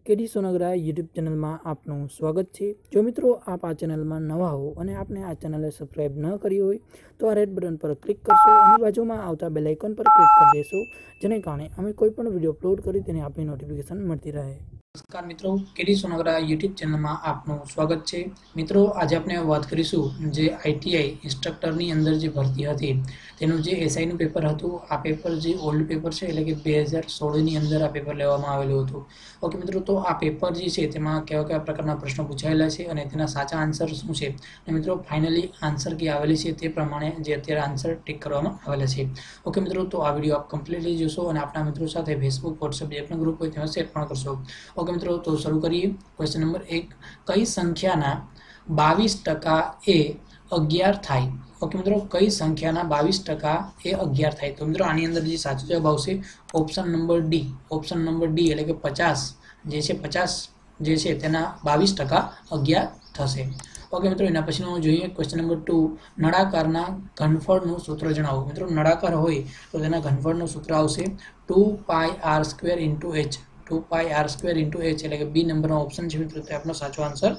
KD Songara YouTube channel में आपनु स्वागत है। जो मित्रों आप आ चैनल में नवा हो और आपने आ चैनल सब्सक्राइब न करी हो तो आ रेड बटन पर क्लिक करशो और बाजू में आता बेल आइकन पर क्लिक कर देशो, जेने कारणे अमे कोईपण विडियो अपलोड करी तेनी आपनी नोटिफिकेशन मळती रहे। नमस्कार मित्रों, केडी सोनगरा यूट्यूब चैनल में आपनु स्वागत है। मित्रों आज आपने बात करीशुं जे आईटीआई इंस्ट्रक्टरनी अंदर जे भरती हती तेनुं जे एसआईनुं पेपर हतुं, आ पेपर जे ओल्ड पेपर छे एटले के 2016 नी अंदर आ पेपर लेवामां आवेलुं हतुं। ओके मित्रों, तो आ पेपर जे छे तेमां केवा प्रकारना प्रश्नो पूछायेला छे अने तेना साचा आंसर शुं छे अने मित्रों फाइनली आंसर की आवेली छे ते प्रमाणे जे अत्यारे आंसर टिक करवामां आवेला छे। ओके मित्रों, तो आ विडियो आप कम्प्लीटली जोशो अने आपना मित्रों साथे फेसबुक व्हाट्सएप जे पण ग्रुप होय तेमां शेर पण करशो। ओके मित्रों, तो शुरू करिए। क्वेश्चन नंबर 1, कई संख्याना 22% ए 11 थाय। ओके मित्रों, कई संख्याना 22% ए 11 थाय। तो मित्रों आनी अंदर जे साचो जवाब आवशे option number D. Option number D एटले के 50 जे छे 50 जे छे तेना 22% 11 थशे। ओके मित्रों, एना पछीनो जोईए क्वेश्चन नंबर 2, नळाकारना घनफळनुं सूत्र जणावो। मित्रों नळाकार होय तो तेना घनफळनुं सूत्र आवशे 2πr² * h। 2πr² * h એટલે કે બી નંબરનો ઓપ્શન છે મિત્રો, તે આપણો સાચો આન્સર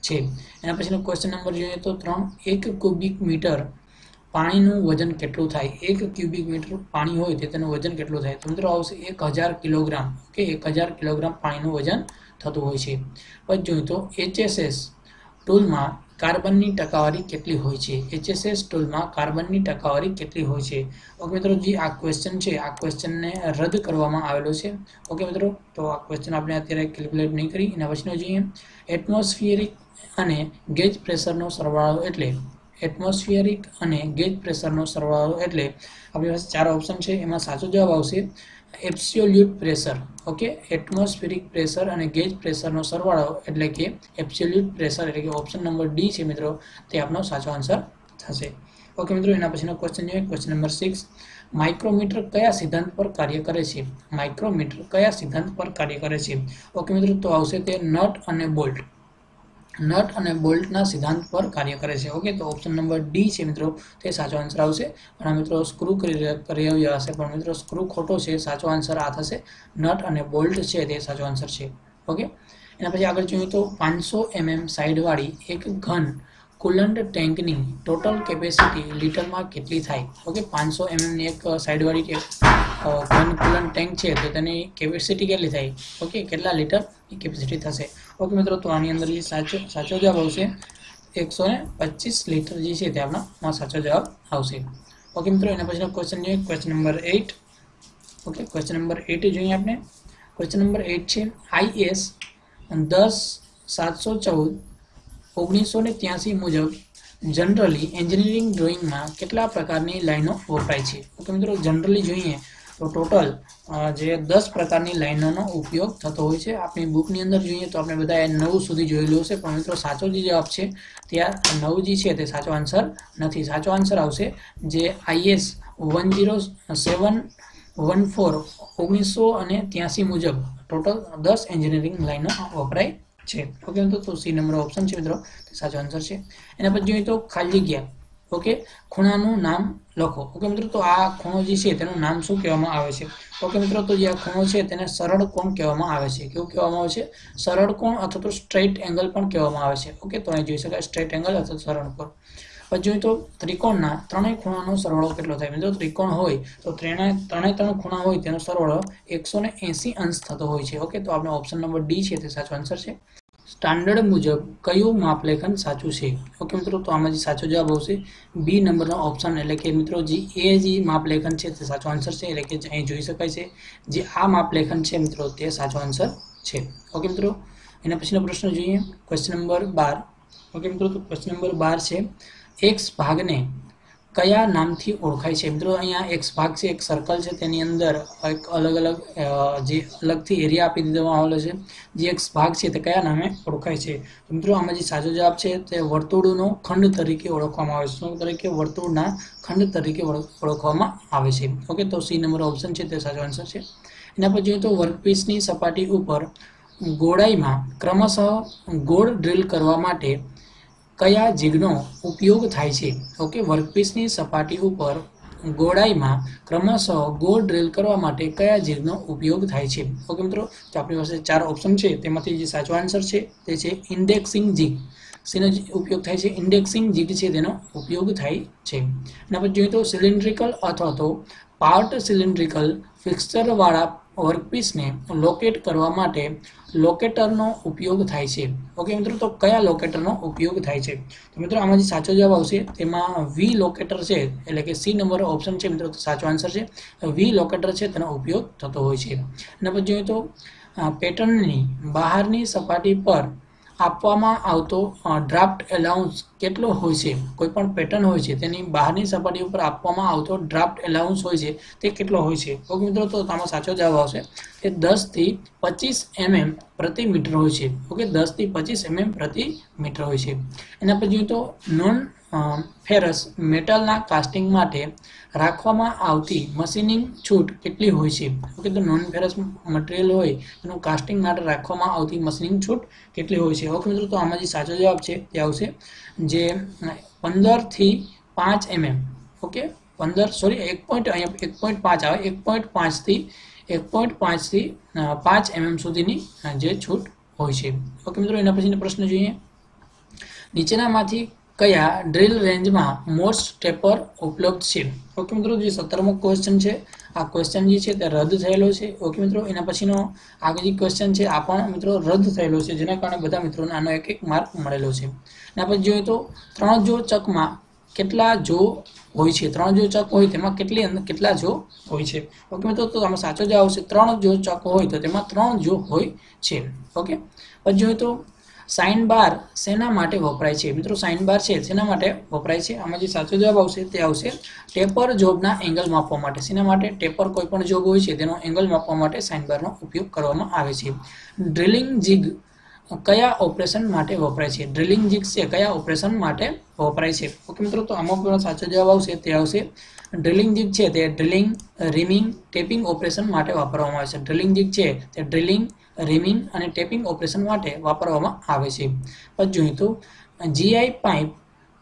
છે। એના પછીનો ક્વેશ્ચન નંબર જોઈએ તો 3, 1 ક્યુબિક મીટર પાણીનું વજન કેટલું થાય? 1 ક્યુબિક મીટર પાણી હોય તો તેનું વજન કેટલું થાય? તો મિત્રો આવશે 1000 કિલોગ્રામ। ઓકે, 1000 કિલોગ્રામ પાણીનું વજન થતું હોય છે। પછી જોઈએ તો HSS ટૂલમાં કાર્બનની ટકાવારી કેટલી હોય છે? HSS ટૂલમાં કાર્બનની ટકાવારી કેટલી હોય છે? ઓકે મિત્રો, જે આ ક્વેશ્ચન છે આ ક્વેશ્ચનને રદ કરવામાં આવેલો છે। ઓકે મિત્રો, તો આ ક્વેશ્ચન આપણે અત્યારે કેલ્ક્યુલેટ નહીં કરી। એના પછીનો જોઈએ એટમોસ્ફિયરિક અને ગેજ પ્રેશરનો સરવાળો એટલે એટમોસ્ફિયરિક અને ગેજ પ્રેશરનો સરવાળો એટલે આપણી પાસે 4 ઓપ્શન છે, એમાં સાચો જવાબ આવશે absolute pressure. Okay, atmospheric pressure અને ગેજ પ્રેશરનો સરવાળો એટલે કે એબ્સોલ્યુટ પ્રેશર એટલે કે ઓપ્શન નંબર ડી છે મિત્રો, તે આપણો સાચો આન્સર થશે। ઓકે મિત્રો, એના પછીનો ક્વેશ્ચન જોઈએ ક્વેશ્ચન નંબર 6, માઇક્રોમીટર કયા સિદ્ધાંત પર કાર્ય કરે છે? માઇક્રોમીટર કયા સિદ્ધાંત પર કાર્ય કરે છે? ઓકે મિત્રો, તો આવશે તે નટ અને બોલ્ટ। નટ અને બોલ્ટના સિદ્ધાંત પર કાર્ય કરે છે। ઓકે, તો ઓપ્શન નંબર ડી છે મિત્રો, તે સાચો આન્સર આવશે। અને મિત્રો સ્ક્રૂ કરી રહ્યા હશે પણ મિત્રો સ્ક્રૂ ખોટો છે, સાચો આન્સર આ થશે, નટ અને બોલ્ટ છે તે સાચો આન્સર છે। ઓકે, એના પછી આગળ જોઈએ તો 500 mm સાઇડવાળી એક ઘન કુલન્ટ ટેન્કની ટોટલ કેપેસિટી લીટરમાં કેટલી થાય? ઓકે, 500 mm ની એક સાઇડવાળી ઘન કુલન્ટ ટેન્ક છે તો તેની કેપેસિટી કેટલી થાય? ઓકે, કેટલા લીટર કેપેસિટી થશે? ઓકે મિત્રો, તો આની અંદર જે સાચો જવાબ આવશે 125 લીટર જે છે તે આપણો સાચો જવાબ આવશે। ઓકે મિત્રો, એના પછીનો ક્વેશ્ચન જોઈએ question number 8। Okay, question number 8 જોઈએ આપણે। ક્વેશ્ચન નંબર 8 છે IS 10-714 1983 મુજબ જનરલી એન્જિનિયરિંગ ડ્રોઈંગમાં કેટલા પ્રકારની લાઈનો વપરાય છે? ઓકે મિત્રો, જનરલી જોઈએ તો ટોટલ જે 10 પ્રકારની લાઈનોનો ઉપયોગ થતો હોય છે। આપણી બુકની અંદર જોઈએ તો આપણે બધાએ 9 સુધી જોયેલું હશે પણ મિત્રો સાચો જે જવાબ છે ત્યાં 9 જે છે તે સાચો આન્સર નથી। સાચો આન્સર આવશે જે IS 10714 1983 મુજબ ટોટલ 10 એન્જિનિયરિંગ લાઈનો વપરાય છે। ઓકે મિત્રો, તો સી નંબર ઓપ્શન છે મિત્રો, તે સાચો આન્સર છે। એના પછી જોઈએ તો ખાલી જગ્યા। ઓકે, ખૂણાનું નામ લખો। ઓકે મિત્રો, તો આ ખૂણો જે છે તેનું નામ શું કહેવામાં આવે છે? ઓકે મિત્રો, તો જે આ ખૂણો છે તેને સરળ કોણ કહેવામાં આવે છે। કેવું કહેવામાં આવે છે? સરળ કોણ અથવા તો સ્ટ્રેટ એંગલ પણ કહેવામાં આવે છે। ઓકે, તો અહીં જોઈ શકાય સ્ટ્રેટ એંગલ અથવા સરળ કોણ। પછી જોઈએ તો ત્રિકોણના ત્રણેય ખૂણાનો સરવાળો કેટલો થાય? મિત્રો ત્રિકોણ હોય તો ત્રણ ખૂણા હોય તેનો સરવાળો 180 અંશ થતો હોય છે। ઓકે, તો આપણો ઓપ્શન નંબર ડી છે તે સાચો આન્સર છે। સ્ટાન્ડર્ડ મુજબ કયું માપલેખન સાચું છે? ઓકે મિત્રો, તો આમાં જે સાચો જવાબ આવશે બી નંબરનો ઓપ્શન એટલે કે મિત્રો જે એ જે માપલેખન છે તે સાચો આન્સર છે। એટલે કે અહીં જોઈ શકાય છે જે આ માપલેખન છે મિત્રો તે સાચો આન્સર છે। ઓકે મિત્રો, એના પછીનો પ્રશ્ન જોઈએ ક્વેશ્ચન નંબર 12। ઓકે મિત્રો, તો ક્વેશ્ચન નંબર 12 છે એક્સ ભાગને કયા નામથી ઓળખાય છે? મિત્રો અહીંયા એક્સ ભાગ છે એક સર્કલ છે, તેની અંદર એક અલગ અલગ જે અલગથી એરિયા આપી દેવામાં આવેલો છે, જે એક્સ ભાગ છે તે કયા નામે ઓળખાય છે? તો મિત્રો આમાં જે સાચો જવાબ છે તે વર્તુળનો ખંડ તરીકે ઓળખવામાં આવે છે। શું તરીકે? વર્તુળના ખંડ તરીકે ઓળખવામાં આવે છે। ઓકે, તો સી નંબર ઓપ્શન છે તે સાચો આન્સર છે। એના પછી જોઈએ તો વર્કપીસની સપાટી ઉપર ગોળાઈમાં ક્રમશઃ ગોળ ડ્રીલ કરવા માટે કયા જીગનો ઉપયોગ થાય છે? ઓકે, વર્કપીસની સપાટી ઉપર ગોળાઈમાં ક્રમશઃ ગોળ ડ્રિલ કરવા માટે કયા જીગનો ઉપયોગ થાય છે? ઓકે મિત્રો, તો આપણી પાસે 4 ઓપ્શન છે, તેમાંથી જે સાચો આન્સર છે તે છે ઇન્ડેક્સિંગ જીગ. શેનો ઉપયોગ થાય છે? ઇન્ડેક્સિંગ જીગ છે તેનો ઉપયોગ થાય છે. એના પછી જોઈએ તો સિલિન્ડ્રિકલ અથવા તો પાર્ટ સિલિન્ડ્રિકલ ફિક્સચરવાળા વર્કપીસને લોકેટ કરવા માટે લોકેટરનો ઉપયોગ થાય છે. ઓકે મિત્રો, તો કયા લોકેટરનો ઉપયોગ થાય છે? તો મિત્રો આમાં જે સાચો જવાબ આવશે તેમાં વી લોકેટર છે, એટલે કે સી નંબર ઓપ્શન છે મિત્રો, તો સાચો આન્સર છે વી લોકેટર છે તેનો ઉપયોગ થતો હોય છે. એના પછી જોઈએ તો પેટર્નની બહારની સપાટી પર આપવામાં આવતો ડ્રાફ્ટ એલાઉન્સ કેટલો હોય છે? કોઈ પણ પેટર્ન હોય છે તેની બહારની સપાટી ઉપર આપવામાં આવતો ડ્રાફ્ટ એલાઉન્સ હોય છે તે કેટલો હોય છે? ઓકે મિત્રો, તો આમાં સાચો જવાબ આવશે તે 10 થી 25 mm પ્રતિ મીટર હોય છે. ઓકે, 10 થી 25 mm પ્રતિ મીટર હોય છે. એના પછી જોઈએ તો નોન ફેરસ મેટલના કાસ્ટિંગ માટે રાખવામાં આવતી મશીનિંગ છૂટ કેટલી હોય છે? ઓકે, તો નોન ફેરસ મટીરિયલ હોય એનું કાસ્ટિંગ માટે રાખવામાં આવતી મશીનિંગ છૂટ કેટલી હોય છે? ઓકે મિત્રો, તો આમાં જે સાચો જવાબ છે તે આવશે જે 15 થી 5 mm. ઓકે, 1.5 આવે, 1.5 થી 5 mm સુધીની જે છૂટ હોય છે. ઓકે મિત્રો, એના પછીનો પ્રશ્ન જોઈએ. નીચેનામાંથી કયા ડ્રિલ રેન્જમાં મોસ્ટ ટેપર ઉપલબ્ધ છે? ઓકે મિત્રો, જે 17મો ક્વેશ્ચન છે આ ક્વેશ્ચન જે છે તે રદ થયેલો છે. ઓકે મિત્રો, એના પછીનો આગળ ક્વેશ્ચન છે આ પણ મિત્રો રદ થયેલો છે, જેના કારણે બધા મિત્રોને આનો એક માર્ક મળેલો છે. એના પછી જોઈએ તો 3 જો ચકમાં કેટલા જો હોય છે? 3 જો ચક હોય તેમાં કેટલા જો હોય છે? ઓકે મિત્રો, તો આમાં સાચો જવાબ આવશે 3 જો ચક હોય તો તેમાં 3 જો હોય છે. ઓકે, પછી જોઈએ તો સાઇન બાર શેના માટે વપરાય છે? મિત્રો સાઇન બાર છે શેના માટે વપરાય છે? આમાં જે સાચો જવાબ આવશે તે આવશે ટેપર જોબના એંગલ માપવા માટે. શેના માટે? ટેપર કોઈ પણ જોબ હોય છે તેનો એંગલ માપવા માટે સાઇન બારનો ઉપયોગ કરવામાં આવે છે. ડ્રિલિંગ જીગ કયા ઓપરેશન માટે વપરાય છે? ડ્રિલિંગ જીગ છે કયા ઓપરેશન માટે વપરાય છે? ઓકે મિત્રો, તો આમાં પણ સાચો જવાબ આવશે તે આવશે ડ્રિલિંગ જીગ છે તે ડ્રિલિંગ, રીમિંગ, ટેપિંગ ઓપરેશન માટે વાપરવામાં આવે છે. ડ્રિલિંગ જીગ છે તે ડ્રિલિંગ, રીમિંગ અને ટેપિંગ ઓપરેશન માટે વાપરવામાં આવે છે. પછી જોઈએ તો જીઆઈ પાઇપ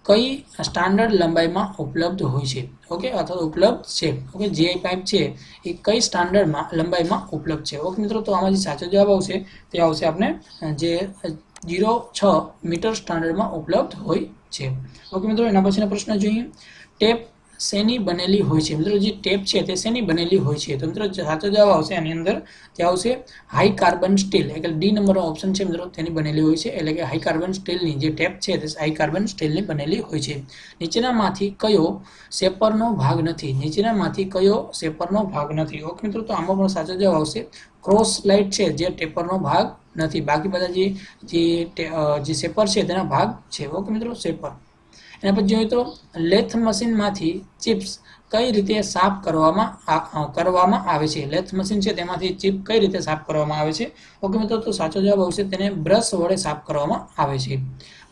કઈ સ્ટાન્ડર્ડ લંબાઈમાં ઉપલબ્ધ હોય છે? ઓકે, અથવા ઉપલબ્ધ છે. ઓકે, જીઆઈ પાઇપ છે એ કઈ સ્ટાન્ડર્ડમાં લંબાઈમાં ઉપલબ્ધ છે? ઓકે મિત્રો, તો આમાં જે સાચો જવાબ આવશે તે આવશે આપણે જે 0.6 મીટર સ્ટાન્ડર્ડમાં ઉપલબ્ધ હોય છે. ઓકે મિત્રો, એના પછીનો પ્રશ્ન જોઈએ. ટેપ શેની બનેલી હોય છે? મિત્રો જે ટેપ છે તે શેની બનેલી હોય છે? તો મિત્રો સાચો જવાબ આવશે આની અંદર તે આવશે હાઈ કાર્બન સ્ટીલ, એટલે ડી નંબરનો ઓપ્શન છે મિત્રો, તેની બનેલી હોય છે. એટલે કે હાઈ કાર્બન સ્ટીલની જે ટેપ છે તે હાઈ કાર્બન સ્ટીલની બનેલી હોય છે. નીચેનામાંથી કયો શેપરનો ભાગ નથી? નીચેનામાંથી કયો શેપરનો ભાગ નથી? ઓકે મિત્રો, તો આમાં પણ સાચો જવાબ આવશે ક્રોસ લાઇટ છે જે ટેપરનો ભાગ નથી. બાકી બધા જે શેપર છે તેના ભાગ છે. ઓકે મિત્રો, શેપર. એના પછી જોઈએ તો લેથ મશીનમાંથી ચિપ્સ કઈ રીતે સાફ કરવામાં આવે છે? લેથ મશીન છે તેમાંથી ચિપ કઈ રીતે સાફ કરવામાં આવે છે? ઓકે મિત્રો, તો સાચો જવાબ આવશે તેને બ્રશ વડે સાફ કરવામાં આવે છે.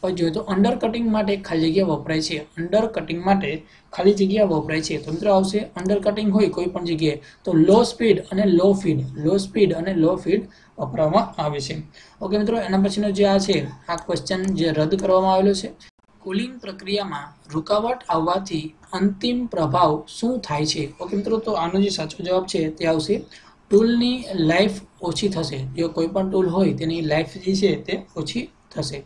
પછી જોઈએ તો અંડર કટિંગ માટે ખાલી જગ્યા વપરાય છે. અંડર કટિંગ માટે ખાલી જગ્યા વપરાય છે. તો મિત્રો આવશે અંડર કટિંગ હોય કોઈ પણ જગ્યાએ તો લો સ્પીડ અને લો ફીડ વપરાવામાં આવે છે. ઓકે મિત્રો, એના પછીનો જે આ છે આ ક્વેશ્ચન જે રદ કરવામાં આવેલો છે. કુલિંગ પ્રક્રિયામાં રૂકાવટ આવવાથી અંતિમ પ્રભાવ શું થાય છે? ઓકે મિત્રો, તો આનો જે સાચો જવાબ છે તે આવશે ટૂલની લાઈફ ઓછી થશે. જો કોઈ પણ ટૂલ હોય તેની લાઈફ જે છે તે ઓછી થશે.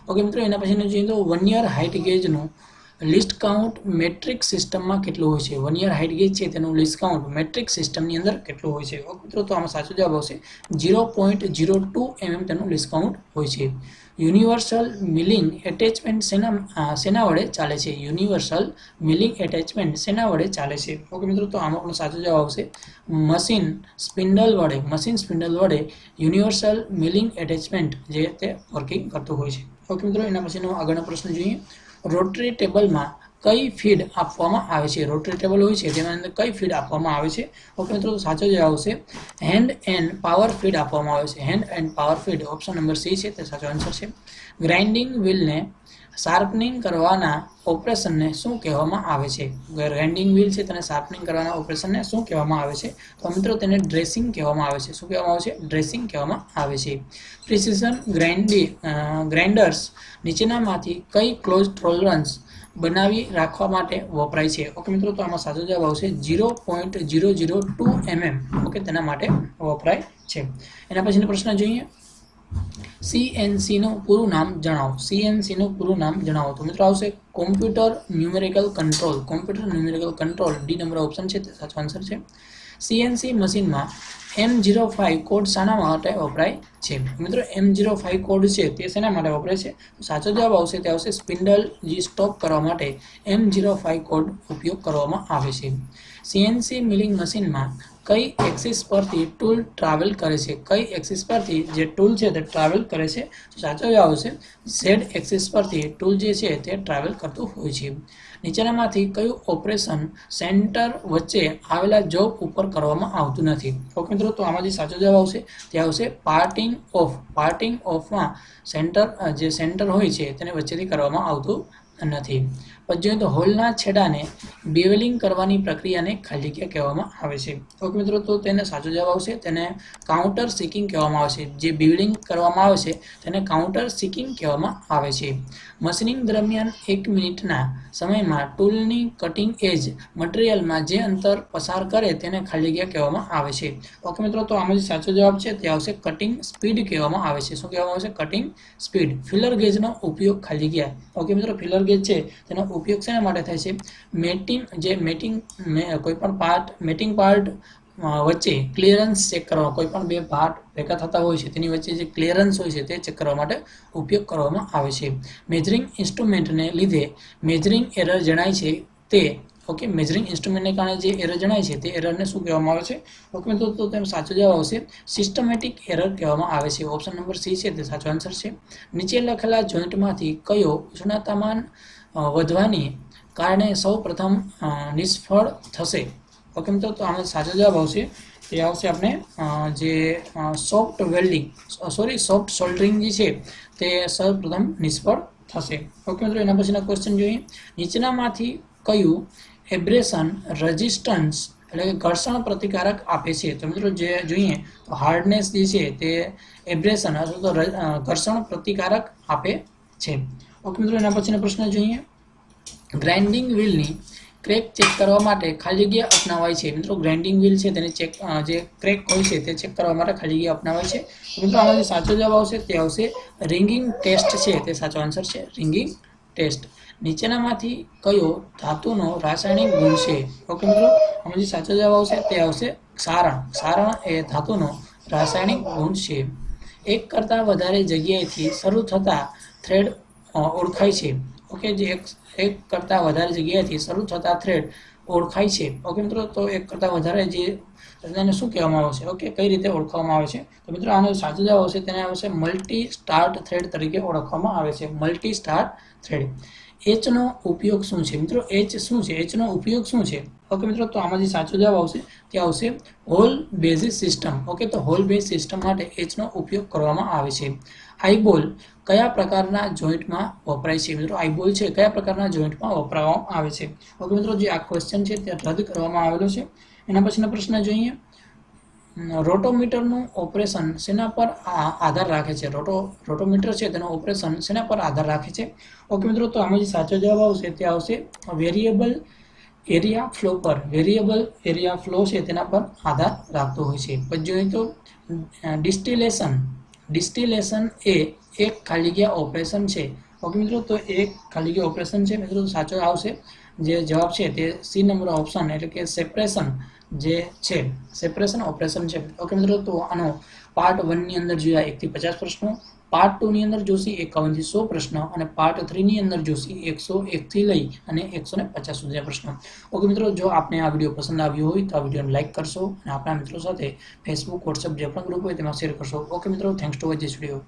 ઓકે મિત્રો, એના પછીનું જોઈએ તો 1 યર હાઇટ ગેજનું લિસ્ટ કાઉન્ટ મેટ્રિક સિસ્ટમમાં કેટલું હોય છે? 1 યર હાઇટ ગેજ છે તેનું લિસ્ટ કાઉન્ટ મેટ્રિક સિસ્ટમની અંદર કેટલું હોય છે? ઓકે મિત્રો, તો આમાં સાચો જવાબ આવશે 0.02 mm તેનું લિસ્ટ કાઉન્ટ હોય છે. યુનિવર્સલ મિલિંગ એટેચમેન્ટ શેના વડે ચાલે છે? યુનિવર્સલ મિલિંગ એટેચમેન્ટ શેના વડે ચાલે છે? ઓકે મિત્રો, તો આમાં પણ સાચો જવાબ આવશે મશીન સ્પિન્ડલ વડે યુનિવર્સલ મિલિંગ એટેચમેન્ટ જે તે વર્કિંગ કરતું હોય છે. ઓકે મિત્રો, એના પછીનો આગળનો પ્રશ્ન જોઈએ. રોટરી ટેબલમાં કઈ ફીડ આપવામાં આવે છે? રોટરી ટેબલ હોય છે તેના અંદર કઈ ફીડ આપવામાં આવે છે? ઓકે મિત્રો, તો સાચો જવાબ આવશે હેન્ડ એન્ડ પાવર ફીડ આપવામાં આવે છે. Hand end power feed option number C છે તે સાચો આન્સર છે. ગ્રાઇન્ડિંગ વ્હીલને શાર્પનિંગ કરવાના ઓપરેશનને શું કહેવામાં આવે છે? ગ્રાઇન્ડિંગ વ્હીલ છે તેને શાર્પનિંગ કરવાના ઓપરેશનને શું કહેવામાં આવે છે? તો મિત્રો તેને ડ્રેસિંગ કહેવામાં આવે છે. શું કહેવામાં આવે છે? ડ્રેસિંગ કહેવામાં આવે છે. પ્રિસિઝન ગ્રાઇન્ડર્સ નીચેનામાંથી કઈ ક્લોઝ ટોલરન્સ બનાવી રાખવા માટે વપરાય છે. ઓકે મિત્રો, તો આમાં સાચો જવાબ આવશે 0.002 mm. ઓકે, તેના માટે વપરાય છે. એના પછીનો પ્રશ્ન જોઈએ, CNC નું પૂરું નામ જણાવો. CNC નું પૂરું નામ જણાવો. તો મિત્રો આવશે computer numerical control. Computer numerical control, D number option છે તે સાચો આન્સર છે. CNC મશીનમાં M05 કોડ શાના માટે વપરાય છે? મિત્રો M05 કોડ છે તે શેના માટે વપરાય છે? તો સાચો જવાબ આવશે તે આવશે સ્પિન્ડલ જે સ્ટોપ કરવા માટે M05 કોડ ઉપયોગ કરવામાં આવે છે. CNC મિલિંગ મશીનમાં કઈ એક્સિસ પરથી ટૂલ ટ્રાવેલ કરે છે? કઈ એક્સિસ પરથી જે ટૂલ છે તે ટ્રાવેલ કરે છે? તો સાચો જવાબ આવશે Z એક્સિસ પરથી ટૂલ જે છે તે ટ્રાવેલ કરતું હોય છે. નીચેનામાંથી કયું ઓપરેશન સેન્ટર વચ્ચે આવેલા જોબ ઉપર કરવામાં આવતું નથી? ઓકે મિત્રો, તો આમાં જે સાચો જવાબ આવશે તે આવશે પાર્ટિંગ ઓફ. પાર્ટિંગ ઓફમાં જે સેન્ટર હોય છે તેને વચ્ચેથી કરવામાં આવતું નથી. પછી તો હોલના છેડાને બેવલિંગ કરવાની પ્રક્રિયાને ખાલી જગ્યા કહેવામાં આવે છે. ઓકે મિત્રો, તો તેને સાચો જવાબ આવશે તેને કાઉન્ટર સિકિંગ કહેવામાં આવે છે. જે બેવલિંગ કરવામાં આવે છે તેને કાઉન્ટર સિકિંગ કહેવામાં આવે છે. મશીનિંગ દરમિયાન 1 મિનિટના સમયમાં ટૂલની કટિંગ એજ મટીરિયલમાં જે અંતર પસાર કરે તેને ખાલી જગ્યા કહેવામાં આવે છે. ઓકે મિત્રો, તો આમાં જે સાચો જવાબ છે તે આવશે કટિંગ સ્પીડ કહેવામાં આવે છે. શું કહેવામાં આવે છે? Cutting speed. ફિલર ગેજનો ઉપયોગ ખાલી જગ્યા. ઓકે મિત્રો, ફિલર ગેજ છે તેનો ઉપયોગ શેના માટે થાય છે? મેટિંગ પાર્ટ વચ્ચે ક્લિયરન્સ ચેક કરવા, કોઈ પણ બે પાર્ટ ભેગા થતા હોય છે તેની વચ્ચે જે ક્લિયરન્સ હોય છે તે ચેક કરવા માટે ઉપયોગ કરવામાં આવે છે. મેજરિંગ ઇન્સ્ટ્રુમેન્ટને લીધે મેજરિંગ એરર જણાય છે તે ઓકે મેજરિંગ ઇન્સ્ટ્રુમેન્ટને કારણે જે એરર જણાય છે તે એરરને શું કહેવામાં આવે છે? ઓકે મિત્રો, તો તેનો સાચો જવાબ આવશે સિસ્ટમેટિક એરર કહેવામાં આવે છે. ઓપ્શન નંબર C છે તે સાચો આન્સર છે. નીચે લખેલા જોઈન્ટમાંથી કયો ઉષ્ણતામાન વધવાને કારણે સૌ પ્રથમ નિષ્ફળ થશે? ઓકે મિત્રો, તો આનો સાચો જવાબ આવશે તે આવશે આપણે જે સોફ્ટ સોલ્ડરિંગ જે છે તે સૌપ્રથમ નિષ્ફળ થશે. ઓકે મિત્રો, એના પછીના ક્વેશ્ચન જોઈએ, નીચેનામાંથી કયું એબ્રેશન રેઝિસ્ટન્સ એટલે કે ઘર્ષણ પ્રતિકારક આપે છે? તો મિત્રો જે જોઈએ તો હાર્ડનેસ જે છે તે એબ્રેશન અથવા તો ઘર્ષણ પ્રતિકારક આપે છે. ઓકે મિત્રો, એના પછીનો પ્રશ્ન જોઈએ, ગ્રાઇન્ડિંગ વ્હીલની ક્રેક ચેક કરવા માટે ખાલી જગ્યા અપનાવાય છે? મિત્રો ગ્રાઇન્ડિંગ વ્હીલ છે તેને ચેક જે ક્રેક હોય છે તે ચેક કરવા માટે ખાલી જગ્યા અપનાવાય છે. મિત્રો આમાં જે સાચો જવાબ આવશે તે આવશે રિંગિંગ ટેસ્ટ છે તે સાચો આન્સર છે, રિંગિંગ ટેસ્ટ. નીચેનામાંથી કયો ધાતુનો રાસાયણિક ગુણ છે? ઓકે મિત્રો, આમાં જે સાચો જવાબ આવશે તે આવશે ક્ષારણ. ક્ષારણ એ ધાતુનો રાસાયણિક ગુણ છે. એક કરતાં વધારે જગ્યાએથી શરૂ થતા થ્રેડ ઓળખાય છે. ઓકે, જે એક કરતાં વધારે જગ્યાએથી શરૂ થતા થ્રેડ ઓળખાય છે. ઓકે મિત્રો, તો એક કરતાં વધારે જે તેને શું કહેવામાં આવે છે? ઓકે, કઈ રીતે ઓળખવામાં આવે છે? તો મિત્રો આનો સાચો જવાબ આવશે તેને આવશે મલ્ટી સ્ટાર્ટ થ્રેડ તરીકે ઓળખવામાં આવે છે, મલ્ટી સ્ટાર્ટ થ્રેડ. H નો ઉપયોગ શું છે? મિત્રો H શું છે? H નો ઉપયોગ શું છે? ઓકે મિત્રો, તો આમાં જે સાચો જવાબ આવશે તે આવશે હોલ બેઝિસ સિસ્ટમ. ઓકે, તો હોલ બેઝ સિસ્ટમ માટે H નો ઉપયોગ કરવામાં આવે છે. આઈબોલ કયા પ્રકારના જોઈન્ટમાં વપરાય છે? મિત્રો આઈબોલ છે કયા પ્રકારના જોઈન્ટમાં વપરાવવામાં આવે છે? ઓકે મિત્રો, જે આ ક્વેશ્ચન છે તે રદ કરવામાં આવેલો છે. એના પછીનો પ્રશ્ન જોઈએ, રોટોમીટરનું ઓપરેશન શેના પર આધાર રાખે છે? રોટોમીટર છે તેનું ઓપરેશન શેના પર આધાર રાખે છે? ઓકે મિત્રો, તો આમાં જે સાચો જવાબ આવશે તે આવશે વેરિયેબલ એરિયા ફ્લો પર. વેરિયેબલ એરિયા ફ્લો છે તેના પર આધાર રાખતો હોય છે. પછી જોઈએ તો ડિસ્ટિલેશન એ એક ખાલી જગ્યા ઓપરેશન છે. ઓકે મિત્રો, તો એક ખાલી જગ્યા ઓપરેશન છે. મિત્રો સાચો આવશે જે જવાબ છે તે C નંબર ઓપ્શન એટલે કે સેપરેશન જે છે સેપરેશન ઓપરેશન છે. ઓકે મિત્રો, તો આનો પાર્ટ 1 ની અંદર જોયા 1 થી 50 પ્રશ્નો, પાર્ટ 2 ની અંદર જોશી 51 થી 100 પ્રશ્નો અને પાર્ટ 3 ની અંદર જોશી 101 થી લઈ અને 150 સુધીના પ્રશ્નો. ઓકે મિત્રો, જો આપને આ વિડીયો પસંદ આવ્યો હોય તો આ વિડીયોને લાઈક કરશો અને આપણા મિત્રો સાથે ફેસબુક, વોટ્સએપ જે પણ ગ્રુપ હોય તેમાં શેર કરશો. ઓકે મિત્રો, thanks to watch this video.